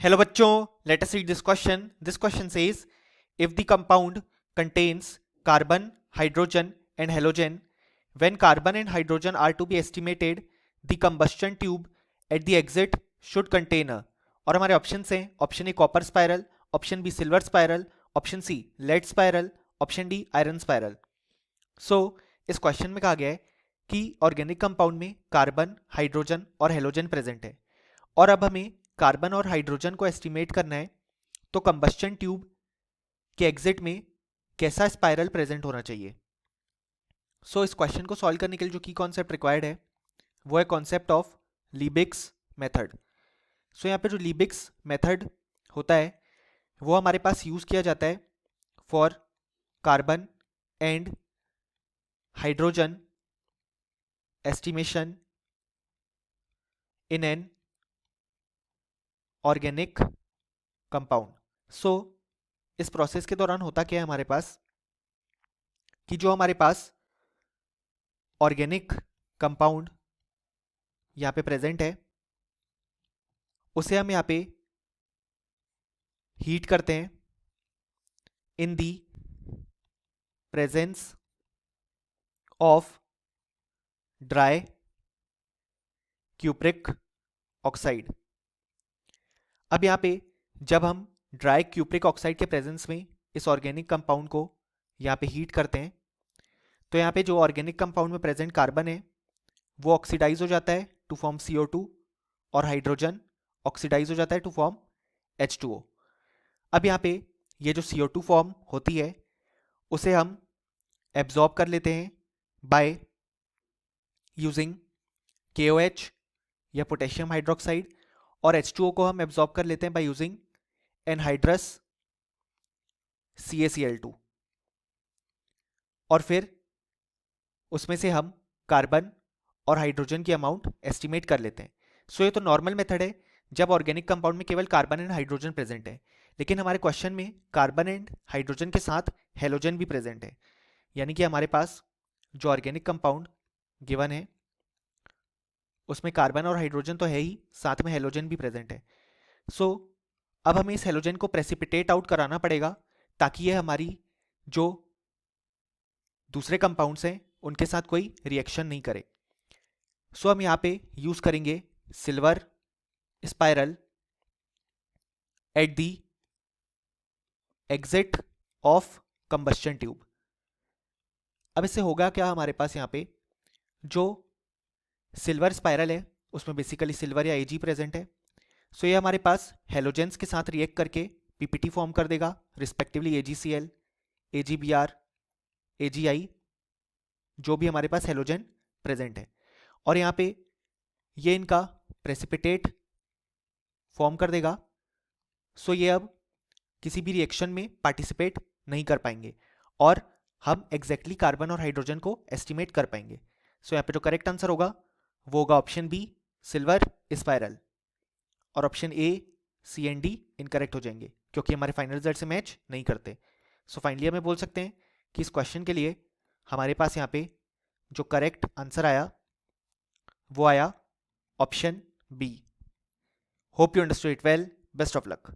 Hello बच्चों, let us read this question. This question says, if the compound contains carbon, hydrogen and halogen, when carbon and hydrogen are to be estimated, the combustion tube at the exit should contain a, और हमारे options हैं option A copper spiral, option B silver spiral, option C lead spiral, option D iron spiral. So इस question में कहा गया है कि organic compound में कार्बन, हाइड्रोजन और हेलोजन प्रेजेंट है और अब हमें कार्बन और हाइड्रोजन को एस्टिमेट करना है तो कंबस्टन ट्यूब के एग्जिट में कैसा स्पाइरल प्रेजेंट होना चाहिए. सो इस क्वेश्चन को सॉल्व करने के लिए जो की कॉन्सेप्ट रिक्वायर्ड है वो है कॉन्सेप्ट ऑफ लीबिग्स मेथड. सो यहाँ पे जो लीबिग्स मेथड होता है वो हमारे पास यूज किया जाता है for carbon and hydrogen estimation in an organic compound. So इस प्रोसेस के दौरान होता क्या है हमारे पास कि जो हमारे पास ऑर्गेनिक कंपाउंड यहाँ पे प्रेजेंट है उसे हम यहाँ पे हीट करते हैं in the presence of dry cupric oxide. अब यहाँ पे जब हम ड्राई क्यूप्रिक ऑक्साइड के प्रेजेंस में इस ऑर्गेनिक कंपाउंड को यहाँ पे हीट करते हैं तो यहाँ पे जो ऑर्गेनिक कंपाउंड में प्रेजेंट कार्बन है वो ऑक्सीडाइज हो जाता है टू फॉर्म CO2 और हाइड्रोजन ऑक्सीडाइज हो जाता है टू फॉर्म H2O. अब यहाँ पे ये जो CO2 फॉर्म होती है उसे हम एब्जॉर्ब कर लेते हैं बाय यूजिंग KOH या पोटेशियम हाइड्रोक्साइड और H2O को हम एब्जॉर्ब कर लेते हैं बाय यूजिंग एनहाइड्रस CaCl2 और फिर उसमें से हम कार्बन और हाइड्रोजन की अमाउंट एस्टिमेट कर लेते हैं. सो ये तो नॉर्मल मेथड है जब ऑर्गेनिक कंपाउंड में केवल कार्बन एंड हाइड्रोजन प्रेजेंट है, लेकिन हमारे क्वेश्चन में कार्बन एंड हाइड्रोजन के साथ हेलोजन भी प्रेजेंट है, यानी कि हमारे पास जो ऑर्गेनिक कंपाउंड गिवन है उसमें कार्बन और हाइड्रोजन तो है ही, साथ में हेलोजन भी प्रेजेंट है. सो अब हमें इस हेलोजन को प्रेसिपिटेट आउट कराना पड़ेगा ताकि ये हमारी जो दूसरे कंपाउंड्स हैं उनके साथ कोई रिएक्शन नहीं करे. सो हम यहाँ पे यूज करेंगे silver spiral at the exit of combustion tube. अब इससे होगा क्या, हमारे पास यहाँ पे जो सिल्वर स्पाइरल है उसमें बेसिकली सिल्वर या Ag प्रेजेंट है. सो ये हमारे पास हेलोजेंस के साथ रिएक्ट करके पीपीटी फॉर्म कर देगा रिस्पेक्टिवली AgCl, AgBr, AgI, जो भी हमारे पास हेलोजन प्रेजेंट है, और यहाँ पे ये इनका प्रेसिपिटेट फॉर्म कर देगा. सो ये अब किसी भी रिएक्शन में पार्टिसिपेट नहीं कर पाएंगे और हम एग्जैक्टली कार्बन और हाइड्रोजन को एस्टिमेट कर पाएंगे. सो यहाँ पे जो करेक्ट आंसर होगा वो होगा ऑप्शन बी सिल्वर स्पाइरल, और option A, C and D incorrect हो जाएंगे क्योंकि हमारे फाइनल रिजल्ट से मैच नहीं करते. सो फाइनली हमें बोल सकते हैं कि इस क्वेश्चन के लिए हमारे पास यहाँ पे जो करेक्ट आंसर आया वो आया option B. Hope you understood it well. Best of luck.